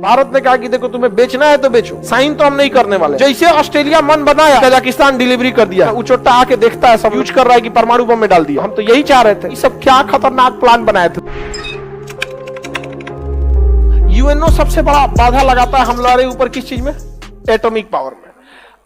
भारत ने कहा कि देखो तुम्हें बेचना है तो बेचो, साइन तो हम नहीं करने वाले। जैसे ऑस्ट्रेलिया मन बनाया, कजाकिस्तान डिलीवरी कर दिया। उचोट्टा आके देखता है, सब यूज कर रहा है कि परमाणु बम में डाल दिया। हम तो यही चाह रहे थे। ये सब क्या खतरनाक प्लान बनाए थे। यूएनओ सबसे बड़ा बाधा लगाता है हमारे ऊपर किस चीज में? एटॉमिक पावर में।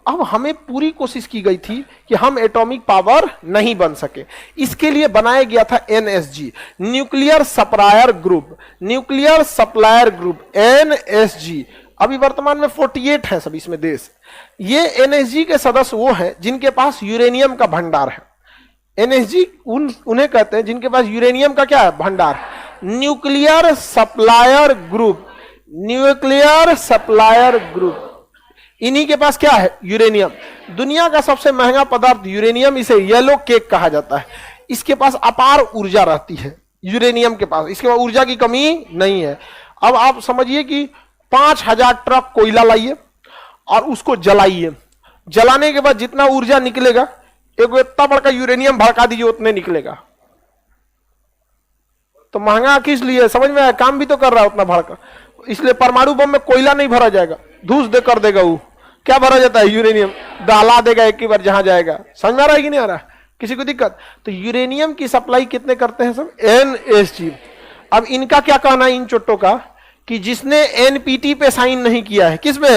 अब हमें पूरी कोशिश की गई थी कि हम एटॉमिक पावर नहीं बन सके। इसके लिए बनाया गया था NSG, nuclear supplier group. Nuclear supplier group NSG. अभी वर्तमान में 48 है सब इसमें देश। ये एनएसजी के सदस्य वो हैं जिनके पास यूरेनियम का भंडार है। एनएसजी उन्हें कहते हैं जिनके पास यूरेनियम का क्या है? भंडार। Nuclear supplier group, nuclear supplier group, इन्हीं के पास क्या है? यूरेनियम। दुनिया का सबसे महंगा पदार्थ यूरेनियम, इसे येलो केक कहा जाता है। इसके पास अपार ऊर्जा रहती है यूरेनियम के पास, इसके पास ऊर्जा की कमी नहीं है। अब आप समझिए कि 5000 ट्रक कोयला लाइए और उसको जलाइए। जलाने के बाद जितना ऊर्जा निकलेगा, एक इतना बड़का यूरेनियम भड़का दीजिए, उतने निकलेगा। तो महंगा किस लिए? समझ में आया? काम भी तो कर रहा है उतना भड़का। इसलिए परमाणु बम में कोयला नहीं भरा जाएगा, धूस दे कर देगा। वो क्या भरा जाता है? यूरेनियम। दहला देगा एक ही बार जहां जाएगा। समझ में आ रहा है कि नहीं आ रहा? किसी को दिक्कत? तो यूरेनियम की सप्लाई कितने करते हैं सब? एनएसजी। अब इनका क्या कहना है इन चोटों का कि जिसने एनपीटी पे साइन नहीं किया है, किस पे?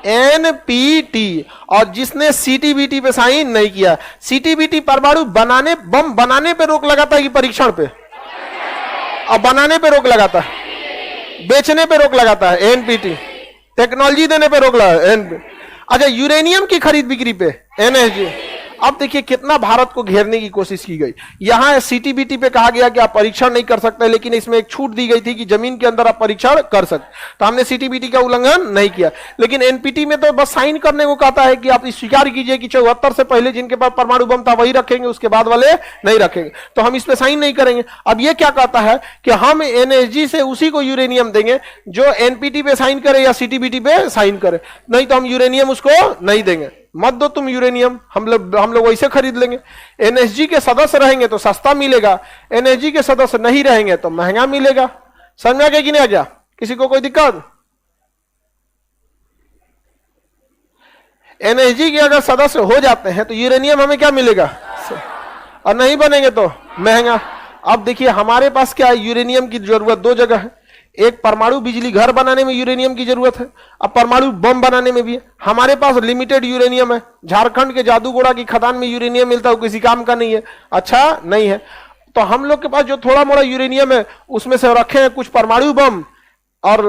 एनपीटी। और जिसने सीटीबीटी पे साइन नहीं किया। सीटीबीटी परमाणु बनाने, बम बनाने पे रोक लगाता है कि परीक्षण पे? और बनाने पे रोक लगाता है, बेचने पे रोक लगाता है एनपीटी। टेक्नोलॉजी देने पे रोक लगा है। अच्छा, यूरेनियम की खरीद बिक्री पे एनएसजी। अब देखिए कितना भारत को घेरने की कोशिश की गई। यहां सीटीबीटी पे कहा गया कि आप परीक्षण नहीं कर सकते, लेकिन इसमें एक छूट दी गई थी कि जमीन के अंदर आप परीक्षण कर सकते। तो हमने सीटीबीटी का उल्लंघन नहीं किया। लेकिन एनपीटी में तो बस साइन करने को कहता है कि आप स्वीकार कीजिए कि 74 से पहले जिनके पास परमाणु बम था वही रखेंगे, उसके बाद वाले नहीं रखेंगे। तो हम इस पे साइन नहीं करेंगे। अब ये क्या कहता है कि हम एनएसजी से उसी को यूरेनियम देंगे जो एनपीटी पे साइन करे या सीटीबीटी पे साइन करे, नहीं तो हम यूरेनियम उसको नहीं देंगे। मत दो तुम यूरेनियम, हम लोग वैसे खरीद लेंगे। एनएसजी के सदस्य रहेंगे तो सस्ता मिलेगा, एनएसजी के सदस्य नहीं रहेंगे तो महंगा मिलेगा। समझ में आ गया कि नहीं आ गया? किसी को कोई दिक्कत? एनएसजी के अगर सदस्य हो जाते हैं तो यूरेनियम हमें क्या मिलेगा? और नहीं बनेंगे तो महंगा। अब देखिए हमारे पास क्या है? यूरेनियम की जरूरत दो जगह है। एक परमाणु बिजली घर बनाने में यूरेनियम की जरूरत है, अब परमाणु बम बनाने में भी है। हमारे पास लिमिटेड यूरेनियम है। झारखंड के जादूगोड़ा की खदान में यूरेनियम मिलता है, किसी काम का नहीं है। अच्छा नहीं है। तो हम लोग के पास जो थोड़ा मोड़ा यूरेनियम है उसमें से रखे हैं कुछ परमाणु बम और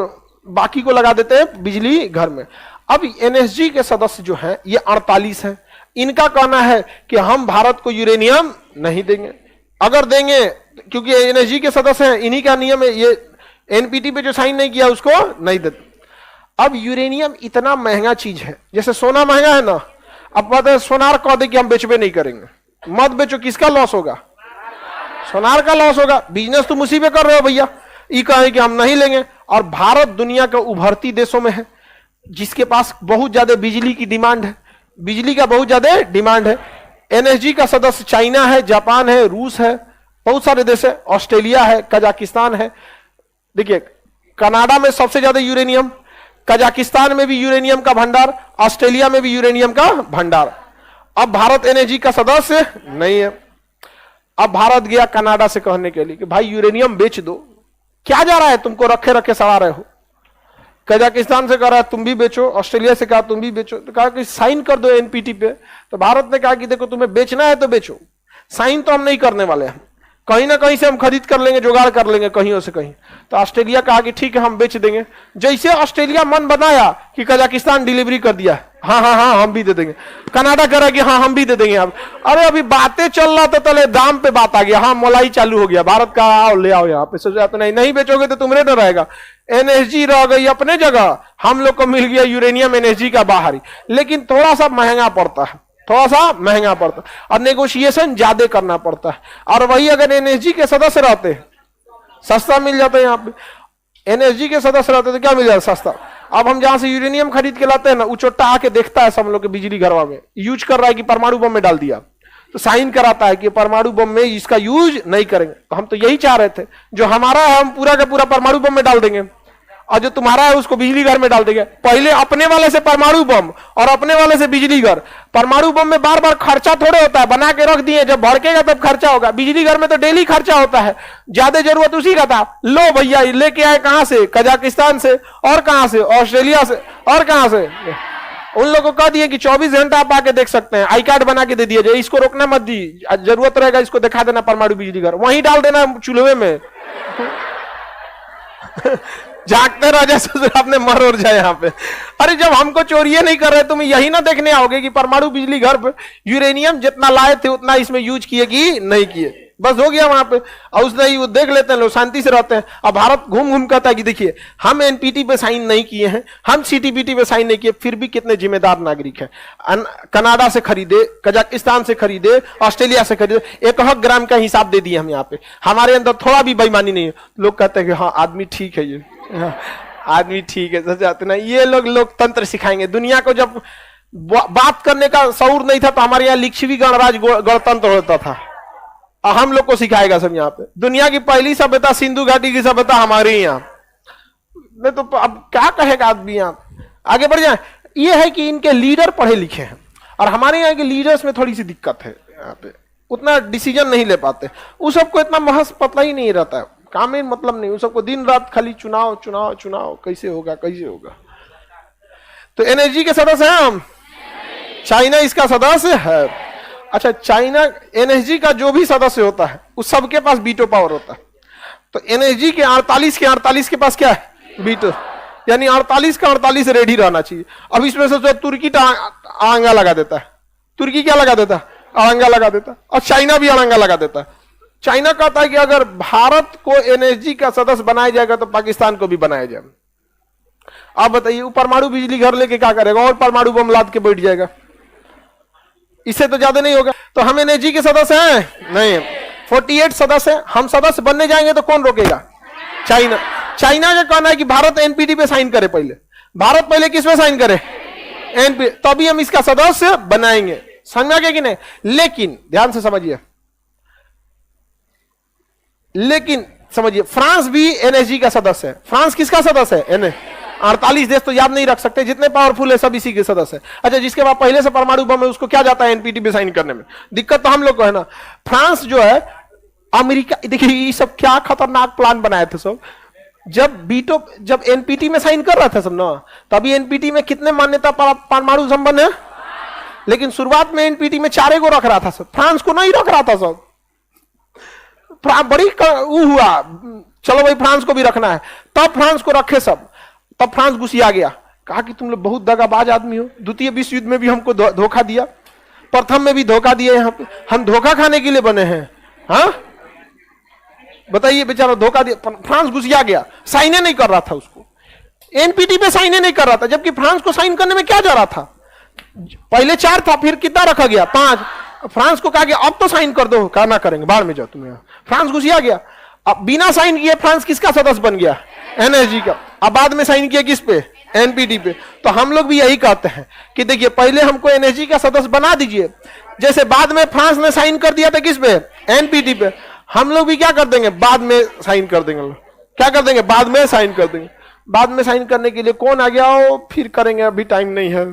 बाकी को लगा देते हैं बिजली घर में। अब एनएसजी के सदस्य जो है ये 48 है। इनका कहना है कि हम भारत को यूरेनियम नहीं देंगे। अगर देंगे, क्योंकि एनएसजी के सदस्य हैं, इन्हीं का नियम है, ये एनपीटी पे जो साइन नहीं किया उसको नहीं देते। अब यूरेनियम इतना महंगा चीज है, जैसे सोना महंगा है ना। अब बात है सोनार कह दे कि हम बेचबे नहीं करेंगे, मत बेचो, किसका लॉस होगा? सोनार का लॉस होगा। बिजनेस तुम उसी पे कर रहे हो भैया। ये कहे कि हम नहीं लेंगे। और भारत दुनिया के उभरती देशों में है जिसके पास बहुत ज्यादा बिजली की डिमांड है, बिजली का बहुत ज्यादा डिमांड है। एनएसजी का सदस्य चाइना है, जापान है, रूस है, बहुत सारे देश है, ऑस्ट्रेलिया है, कजाकिस्तान है। देखिए कनाडा में सबसे ज्यादा यूरेनियम, कजाकिस्तान में भी यूरेनियम का भंडार, ऑस्ट्रेलिया में भी यूरेनियम का भंडार। अब भारत एनएसजी का सदस्य नहीं है। अब भारत गया कनाडा से कहने के लिए कि भाई यूरेनियम बेच दो, क्या जा रहा है तुमको रखे रखे सड़ा रहे हो। कजाकिस्तान से कह रहा है तुम भी बेचो, ऑस्ट्रेलिया से कहा तुम भी बेचो। तो कहा कि साइन कर दो एनपीटी पे। तो भारत ने कहा कि देखो तुम्हें बेचना है तो बेचो, साइन तो हम नहीं करने वाले हैं, कहीं ना कहीं से हम खरीद कर लेंगे, जुगाड़ कर लेंगे कहीं से कहीं। तो ऑस्ट्रेलिया कहा कि ठीक है हम बेच देंगे। जैसे ऑस्ट्रेलिया मन बनाया कि कजाकिस्तान डिलीवरी कर दिया, हाँ हाँ हाँ हम भी दे देंगे। कनाडा कह रहा कि हाँ हम भी दे देंगे। अब अरे अभी बातें चल रहा था, तले दाम पे बात आ गया, हाँ मोलाई चालू हो गया। भारत का आओ ले आओ यहाँ पे, सोचा तो नहीं बेचोगे तो तुम्हारे न रहेगा। एनएसजी रह गई अपने जगह, हम लोग को मिल गया यूरेनियम एनएसजी का बाहरी, लेकिन थोड़ा सा महंगा पड़ता है, थोड़ा सा महंगा पड़ता है और नेगोशिएशन ज्यादा करना पड़ता है। और वही अगर एनएसजी के सदस्य रहते सस्ता मिल जाता है। यहाँ पे एनएसजी के सदस्य रहते तो क्या मिल जाता? सस्ता। अब हम जहां से यूरेनियम खरीद के लाते हैं ना, उचोट्टा आके देखता है सब लोग के बिजली घरवा में यूज कर रहा है कि परमाणु बम में डाल दिया, तो साइन कराता है कि परमाणु बम में इसका यूज नहीं करेंगे। तो हम तो यही चाह रहे थे, जो हमारा है हम पूरा का पूरा परमाणु बम में डाल देंगे। और जो तुम्हारा है उसको बिजली घर में डाल देंगे। पहले अपने वाले से परमाणु बम और अपने वाले से बिजली घर। परमाणु बम में बार बार खर्चा थोड़े होता है, बना के रख दिए, जब भड़केगा तब खर्चा होगा। बिजली घर में तो डेली खर्चा होता है, ज्यादा जरूरत उसी का था। लो भैया लेके आए कहां से? कजाकिस्तान से। और कहां से? ऑस्ट्रेलिया से। और कहां से? उन लोगों को कह दिए कि 24 घंटा आप आके देख सकते हैं, आई कार्ड बना के दे दिए, इसको रोकना मत दी, जरूरत रहेगा इसको दिखा देना परमाणु बिजली घर, वहीं डाल देना चूल्हे में। जागते रह जाए आपने मर और जाए यहाँ पे। अरे जब हमको चोरिये नहीं कर रहे, तुम यही ना देखने आओगे कि परमाणु बिजली घर पे यूरेनियम जितना लाए थे उतना इसमें यूज किए कि नहीं किए, बस हो गया वहां पे। और उसने ही वो देख लेते हैं, लोग शांति से रहते हैं। अब भारत घूम घूम कहता है कि देखिए हम एनपीटी पे साइन नहीं किए हैं, हम सीटीपीटी पे साइन नहीं किए, फिर भी कितने जिम्मेदार नागरिक हैं। कनाडा से खरीदे, कजाकिस्तान से खरीदे, ऑस्ट्रेलिया से खरीदे, 1 ग्राम का हिसाब दे दिए हम यहाँ पे। हमारे अंदर थोड़ा भी बेईमानी नहीं है। लोग कहते हैं कि हाँ आदमी ठीक है, ये आदमी ठीक है, जाते ना। ये लोग लोकतंत्र सिखाएंगे दुनिया को। जब बात करने का शऊर नहीं था तो हमारे यहाँ लिच्छवी गणराज गणतंत्र होता था, और हम लोग को सिखाएगा सब यहाँ पे। दुनिया की पहली सभ्यता सिंधु घाटी की सभ्यता हमारे यहाँ नहीं, तो अब क्या कहेगा आदमी। यहाँ आगे बढ़ जाए। ये है कि इनके लीडर पढ़े लिखे हैं, और हमारे यहाँ के लीडर्स में थोड़ी सी दिक्कत है, यहाँ पे उतना डिसीजन नहीं ले पाते। उस सबको इतना महज पता ही नहीं रहता है, काम में मतलब नहीं। उस सबको दिन रात खाली चुनाव चुनाव चुनाव, कैसे होगा कैसे होगा। तो एनएसजी के सदस्य हैं हम, चाइना इसका सदस्य है। अच्छा, चाइना एनएसजी का जो भी सदस्य होता है उस सबके पास वीटो पावर होता है। तो एनएसजी के 48 के पास क्या है? वीटो। यानी 48 का 48 रेडी रहना चाहिए। अब इसमें से जो तुर्की अड़ंगा लगा देता है, तुर्की क्या लगा देता है? अड़ंगा लगा देता है। और चाइना भी अड़ंगा लगा देता है। चाइना कहता है कि अगर भारत को एनएसजी का सदस्य बनाया जाएगा तो पाकिस्तान को भी बनाया जाएगा। आप बताइए, वो परमाणु बिजली घर लेके क्या करेगा? और परमाणु बम लाद के बैठ जाएगा, इससे तो ज्यादा नहीं होगा। तो हम एनएसजी के सदस्य हैं नहीं, 48 सदस्य हैं। हम सदस्य बनने जाएंगे तो कौन रोकेगा? चाइना। चाइना का कहना है कि भारत एनपीटी पे साइन करे। पहले भारत पहले किस पे साइन करे? एनपीटी, तभी हम इसका सदस्य बनाएंगे। समझ गए कि नहीं? लेकिन ध्यान से समझिए, लेकिन समझिए, फ्रांस भी एनएसजी का सदस्य है। फ्रांस किसका सदस्य है? एनए। 48 देश तो याद नहीं रख सकते, जितने पावरफुल है सब इसी के सदस्य है। अच्छा, जिसके बाद पहले से परमाणु बम है उसको क्या जाता है एनपीटी पे साइन करने में? दिक्कत तो हम लोग को है ना। फ्रांस जो है, अमेरिका, देखिए ये सब क्या खतरनाक प्लान बनाए थे सब। जब एनपीटी में साइन कर रहा था सब ना, तभी एनपीटी में कितने मान्यता परमाणु संबंध है, लेकिन शुरुआत में एनपीटी में 4 को रख रहा था सब, फ्रांस को नहीं रख रहा था सब। बड़ी हुआ, चलो भाई फ्रांस को भी रखना है, तब फ्रांस को रखे सब। तब फ्रांस गुस्सिया गया, कहा कि तुम लोग बहुत दगाबाज आदमी हो, द्वितीय विश्व युद्ध में भी हमको धोखा दिया, प्रथम में भी धोखा दिया, यहाँ पे हम धोखा खाने के लिए बने हैं। हाँ बताइए, बेचारा धोखा दिया। फ्रांस गुस्सिया गया, साइन नहीं कर रहा था उसको, एनपीटी पे साइन नहीं कर रहा था, जबकि फ्रांस को साइन करने में क्या जा रहा था? पहले 4 था, फिर कितना रखा गया? 5। फ्रांस को कहा गया अब तो साइन कर दो, कहा ना करेंगे, बाहर में जाओ तुम। यहाँ फ्रांस घुसिया गया। अब बिना साइन किए फ्रांस किसका सदस्य बन गया? एनएसजी का। अब बाद में साइन किया किस पे? एनपीटी पे। तो हम लोग भी यही कहते हैं कि देखिए, पहले हमको एनएसजी का सदस्य बना दीजिए, जैसे बाद में फ्रांस ने साइन कर दिया था किस पे? एनपीटी पे। हम लोग भी क्या कर देंगे? बाद में साइन कर देंगे। क्या कर देंगे? बाद में साइन कर देंगे। बाद में साइन करने के लिए कौन आ गया हो, फिर करेंगे, अभी टाइम नहीं है।